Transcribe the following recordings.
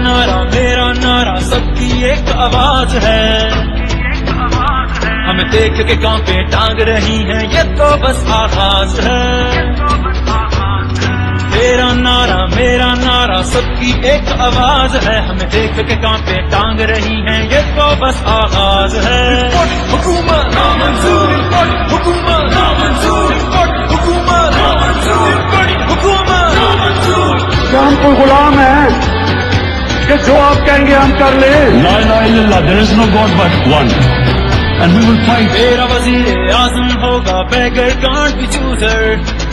میرا نعرہ سب کی ایک آواز ہے. ہمیں دیکھ کے کانپے ٹانگ رہی ہیں یہ تو بس آغاز ہے. میرا نعرہ سب کی ایک آواز ہے. ہمیں دیکھ کے کانپے ٹانگ رہی ہیں یہ تو بس آغاز ہے. حکومت نامنظور، حکومت نامنظور، حکومت نامنظور، حکومت نامنظور. کیا ہم کوئی غلام ہیں کہ جو آپ کہیں گے ہم کر لیں؟ لا الہ الا اللہ, there is no God but one. And we will fight. میرا وزیر اعظم ہوگا بیگر کانٹ بھی چوزر.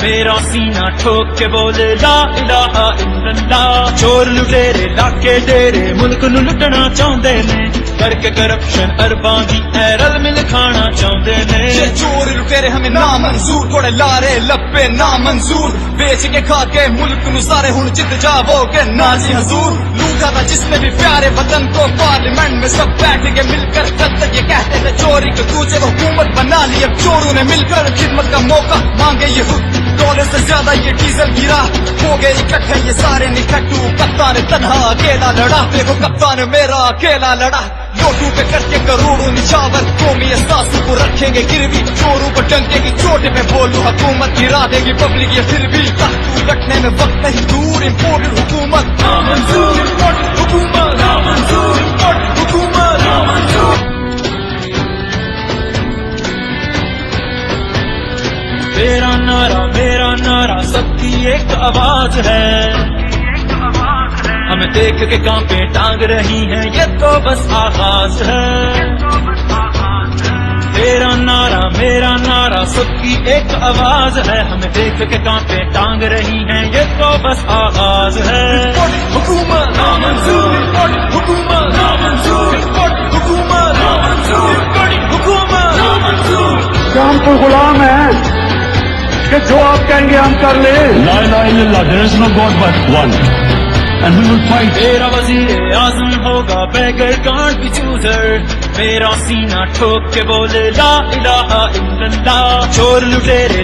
میرا سینہ ٹھوک کے بولے لا الہ الا اللہ. چور لٹیرے لاکے ڈیرے ملک نو لٹنا چاہندے نے. کر کے کرپشن ارباں دی ایرل مل کھانا چاہندے نے. یہ چور لٹیرے ہمیں نامنظور, تھوڑے لارے لپے نامنظور. بیچ کے کھا کے ملک نو سارے ہن جت جاؤ گے نازی حضور. لوٹا تھا جس نے بھی پیارے وطن کو پارلیمنٹ میں سب بیٹھ کے مل کر جب تک یہ کہتے تھے چوری کو دوسرے حکومت بنا لی. اب چوروں نے مل کر خدمت کا موقع مانگے یہ خود. ڈالر سے زیادہ یہ ڈیزل گرا ہو گئے اکٹھے یہ سارے نکھٹو. کپتان تنہا اکیلا لڑا, دیکھو کپتان میرا اکیلا لڑا. نوٹوں پہ کر کے کروڑوں نچاور قومی احساسوں کو رکھیں گے گروی. چوروں کو ڈنکے کی چوٹ پہ بولو حکومت گرا دے گی پبلک یہ پھر بھی. تختوں رکھنے میں وقت نہیں دور, امپورٹڈ حکومت نامنظور، حکومت نامنظور، حکومت نامنظور. میرا نعرہ سب کی ایک آواز ہے. ہمیں دیکھ کے کانپے ٹانگ رہی ہیں یہ تو بس آغاز ہے. میرا نعرہ سب کی ایک آواز ہے. ہمیں دیکھ کے کانپے ٹانگ رہی ہیں یہ تو بس آغاز ہے. حکومت نامنظور، حکومت نامنظور، حکومت نامنظور، حکومت نامنظور. کیا ہم کوئی غلام ہیں کہ جو آپ کہیں گے ہم کر لیں؟ لا الہ الا اللہ, there is no God but one. And we will fight. میرا وزیر اعظم ہوگا بیگر کانٹ بھی چوزر. میرا سینہ ٹھوک کے بولے لا الہ الا اللہ. چور لٹیرے